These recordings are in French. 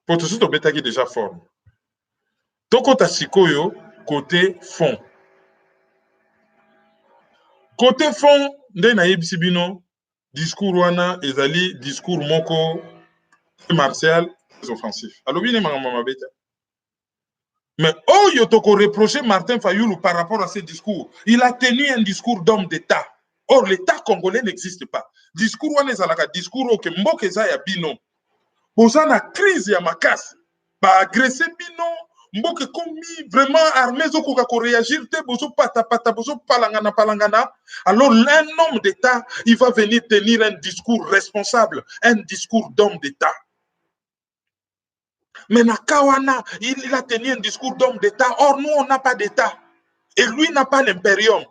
pour tout ça tobetaki déjà forme tokota sikoyo côté fond nde nayebisi bino discours wana ezali discours moko martial offensif alobi ne makambo mabe te mais oyo toko reprocher Martin Fayulu par rapport à ce discours il a tenu un discours d'homme d'État. Or l'État congolais n'existe pas. Discours wana ezalaka discours oke mboka eza ya bino boza na crise ya makasi baagresse bino mboka ekomi vraiment armée ezokoka koréagir te bozopatapata bozopalangana. Alors un homme d'État il va venir tenir un discours responsable, un discours d'homme d'État. Mais Nakawana, il a tenu un discours d'homme d'État. Or, nous, on n'a pas d'État. Et lui n'a pas l'impérium.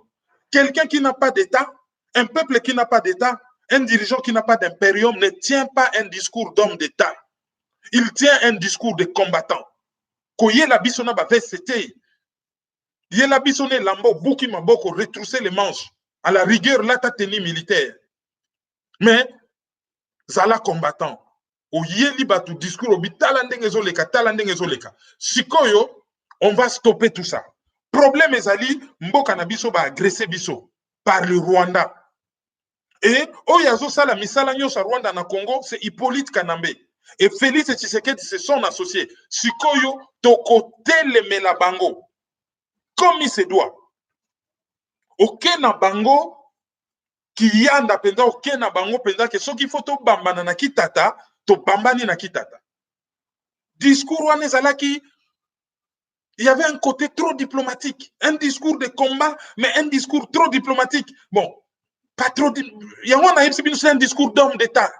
Quelqu'un qui n'a pas d'État, un peuple qui n'a pas d'État, un dirigeant qui n'a pas d'impérium ne tient pas un discours d'homme d'État. Il tient un discours de combattant. Koye la bisona ba VCT. Yé la bisone lambo, bouki maboko, retrousser les manches. À la rigueur, là, t'as tenu militaire. Mais, zala combattant. Oyeli batu discours obi talande ngezoleka. Sikoyo, on va stopper tout ça. Problème ezali, mboka na biso ba agressé biso par le Rwanda. Et oyazo sala misala nyosa Rwanda na Congo, c'est Hippolyte Kanambe. Et Félix Tshisekedi, c'est son associé. Sikoyo, toko telemela bango. Comme il se doit. Ok na bango, ki yanda penda, ok na bango penda, que ce qu'il faut to bambana na kitata, to bambani na kitata. Discours wane zalaki, il y avait un côté trop diplomatique. Un discours de combat, mais un discours trop diplomatique. Bon, pas trop. Il y a un discours d'homme d'État.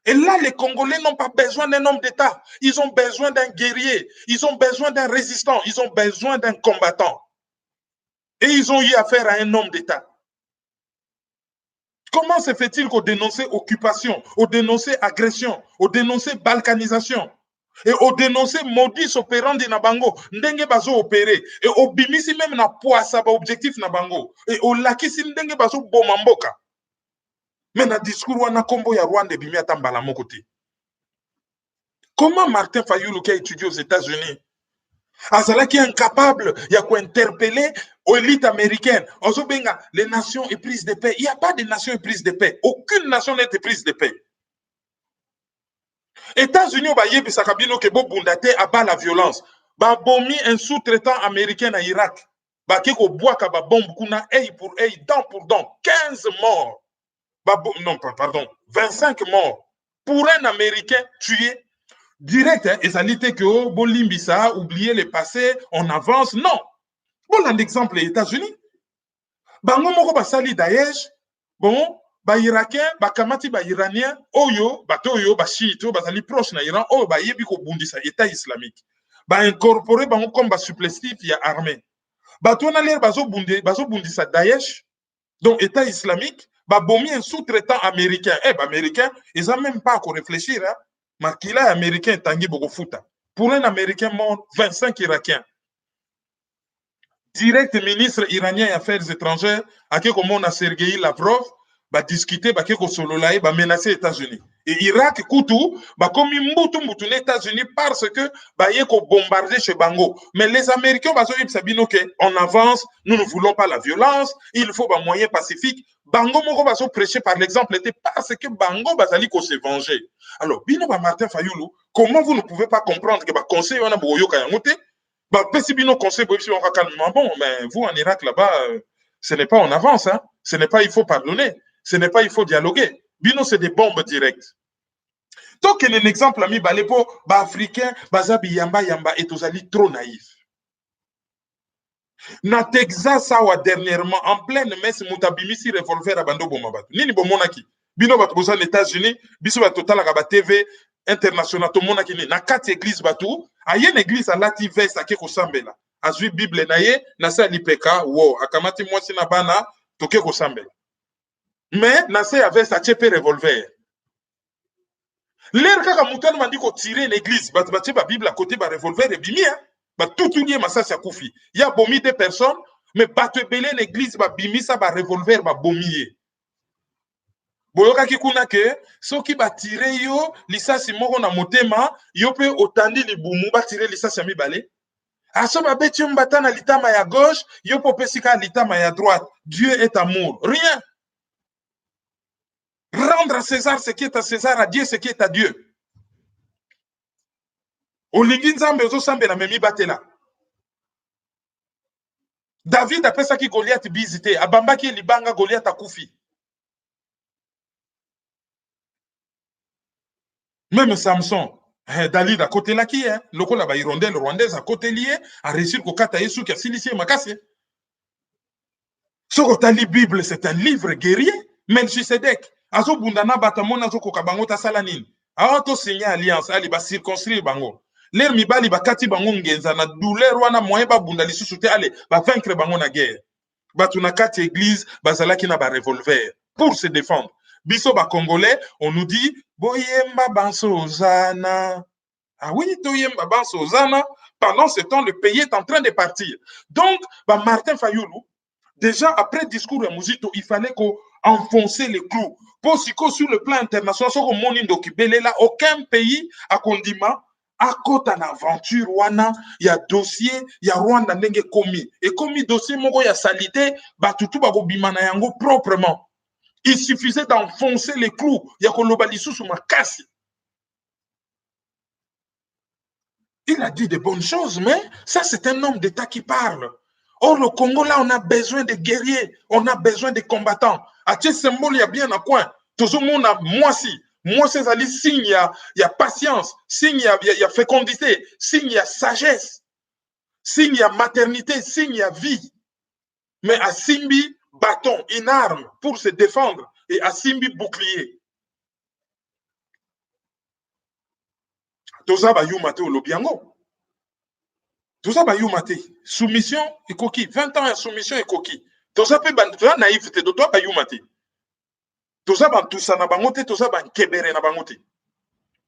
Et là, les Congolais n'ont pas besoin d'un homme d'État. Ils ont besoin d'un guerrier. Ils ont besoin d'un résistant. Ils ont besoin d'un combattant. Et ils ont eu affaire à un homme d'État. Comment se fait-il qu'on dénonce occupation, on dénonce agression, on dénonce balkanisation et on dénonce modus operandi na bango, ndenge bazo opéré et on bimisi même na poisa ba objectif na bango et on lakisi ndenge bazo boma mboka. Mais na discours wana kombo ya Rwanda bimi atambala moko te. Comment Martin Fayulu qui a étudié aux États-Unis azalaki incapable ya interpeller l'élite américaine. Ozobenga, les nations éprises de paix. Il n'y a pas de nation éprise de paix. Aucune nation n'est éprise de paix. États-Unis au baye bisakabino ke bo bundate abat la violence. Ba bomi un sous-traitant américain à Irak. Ba keko boaka ba bombe kuna œil pour œil, dent pour dent. 15 morts. Non, pardon, 25 morts. Pour un Américain tué direct, hein, ezalité que oh, Bolimbisa, oublier le passé, on avance. Non. Bon, un exemple, les États-Unis. Bango moko basali Daesh, bon, ba Irakien, ba kamati ba Iranien, oyo, ba toyo, ba chiite, basali proche na Iran, oyo ba yebi ko bundisa État islamique. Ba incorporer bango comme ba supplétif ya armée. Ba tona l'air bazo bundisa Daesh, donc État islamique, ba bomi un sous-traitant américain. Eh, ba américain, ils ont même pas à réfléchir, hein. Makila américain tangi boko futa. Pour un américain mort, 25 Irakiens. Direct ministre iranien des Affaires étrangères, à qui comme on a Sergei Lavrov, va discuter, va qui sololaï, va menacer les États-Unis. Et Irak, Koutou, va comme Moutou les États-Unis parce que va y bombarder chez Bango. Mais les Américains, va dire Sabino que on avance, nous ne voulons pas la violence, il faut un moyen pacifique. Bango moko va prêcher par l'exemple était parce que Bango va aller se venger. Alors, Bino va Martin Fayulu, comment vous ne pouvez pas comprendre que va conseil on a boyo kayamote? Bah, conseil, bon, mais vous en Irak là-bas, ce n'est pas on avance, hein. Ce n'est pas il faut pardonner, ce n'est pas il faut dialoguer. Bino, c'est des bombes directes. Donc, il y a un exemple, ami, Balepo, Africain, Bazabi Yamba Yamba, et Tozali trop naïf. Na Texas, ça, dernièrement, en pleine messe, Moutabimisi revolver à Bando Bomabatu. Nini Bomonaki. Bino Batu aux États-Unis, Biso Total Agaba TV international, tout le monde qui na 4 églises Batu, a une église à Lati Vest à Keko Sambela. A suivi Bible naye, na sa lipeka, wow, akamati mwasi na bana, to Keko Sambela. Mais, na sa Vest à Tchepe revolver. L'air kaka moutane m'a dit qu'on tirait l'église, bah ba Bible à côté, ba revolver et bimi, hein. Bah tout lié, massa sa koufi. Il y a bomi des personnes, mais pas te belé l'église, ba bimi, ça ba revolver, ba bomier. boyoka ki kuna ke soki batire yo lisasi moko na motema yo pe otandi libumu batire lisasi ya mibale aso babeti yo mbata na litama ya gauche yo pe opesi kaka litama ya droite. Dieu est amour, rien. Rendre à César ce qui est à César, à Dieu ce qui est à Dieu. Olingi nzambe ozosambela memi batela. David apesaki Goliath bizi te, abambaki libanga Goliath akufi. Même Samson, David à côté là qui est, le col là hirondelle rwandaise à côté lié, a réussi au kata yesu qui a silicié makasi. Ce que tu Bible, c'est un livre guerrier. Melchisedek, azo bundana batamona zo kokabango ta salanin. Ato signer alliance, ali ba circonscrire bango. L'air mibali bakati bango ngenza na douleur wana moyen ba bunda lisusu te ale ba vaincre bango na guerre. Batuna kati église bazalaki na ba revolver pour se défendre. Biso ba congolais, on nous dit boyemba banso zana. Ah oui, toyemba banso zana. Pendant ce temps, le pays est en train de partir. Donc, ba Martin Fayoulou, déjà après le discours de Mouzito, il fallait qu'on enfoncer les clous. Pour sur le plan international, aucun pays a condiment à côté d'une aventure, il y a dossier, il y a Rwanda ndenge commis. Et commis dossier, il y a salité, batutu bagobimana yango proprement. Il suffisait d'enfoncer les clous. Il y a kolobalisu sous ma casse. Il a dit de bonnes choses, mais ça c'est un homme d'État qui parle. Or, le Congo, là, on a besoin de guerriers, on a besoin de combattants. À ce symbole, il y a bien un coin. Tout le monde a moi si. Moi, c'est un signe, il y a patience, signe, il y a fécondité, signe, il y a sagesse, signe, il y a maternité, signe, il y a vie. Mais à Simbi, bâton, une arme pour se défendre. Et à Simbi, bouclier. Tout ça, bah, yumate au lobiango. Tout ça, bah, yumate. Soumission et coquille. 20 ans de soumission et coquille. Tout ça, peut être naïveté de toi, bah, yumate. Tout ça, bah, tout ça, na bangote, tout ça, bah, kebere na bangote.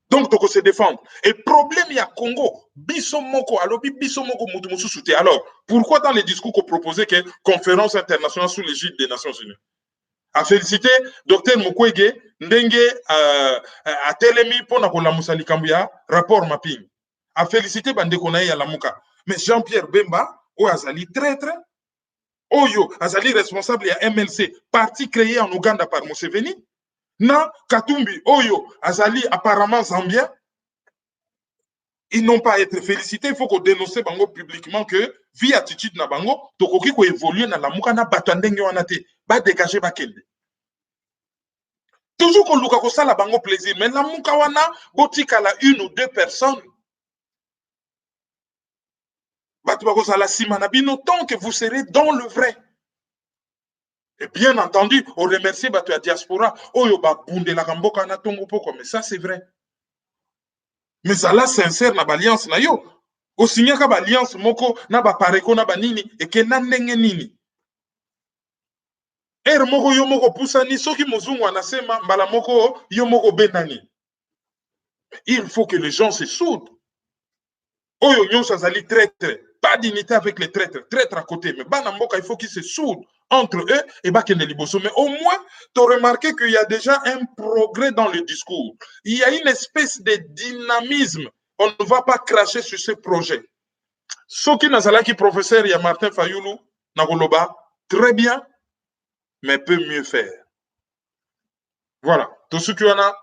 Donc, tu se défendre. Et problème, il y a Congo. Bisomoko, alors, bisomoko, mutu soutien. Alors, pourquoi dans les discours qu'on proposait que conférence internationale sous l'égide des Nations Unies? A félicité Dr Mukwege, ndenge a telemi pour na kolamusa likambu ya rapport mapping. A félicité bandeko na ya lamuka. Mais Jean-Pierre Bemba, o azali traître, oyo azali responsable ya MLC, parti créé en Ouganda par Museveni. Na Katumbi, Oyo, Azali, apparemment zambien, ils n'ont pas à être félicités. Il faut qu'on dénonce bango publiquement que, via attitude na bango, tokoki ko évoluer na la muka na batandenge wanate, ba dégager ba kende. Toujours qu'on luka ko sala bango plaisir, mais la muka wana, botika la une ou deux personnes. Batu bako sala simana bino, tant que vous serez dans le vrai. Et bien entendu, on remercie la diaspora. Oyo ba bunde la kamboka na tongo poko, mais ça c'est vrai. Mais ça là sincère na alliance na yo. O signa ka alliance moko na ba pareko na ba nini et que na ndenge nini. Moko yo moko pusani soki mozungu anasema mbala moko yo moko benani. Il faut que les gens se soudent. Oyo nyonso azali traître, pas d'unité avec les traîtres, traître à côté, mais bana mboka il faut qu'ils se soudent entre eux et Bakende Liboso. Mais au moins, tu as remarqué qu'il y a déjà un progrès dans le discours. Il y a une espèce de dynamisme. On ne va pas cracher sur ce projet. Ce qui n'a qui professeur, il y a Martin Fayoulou, Nagoloba, très bien, mais peut mieux faire. Voilà. Tout ce qu'il y en a,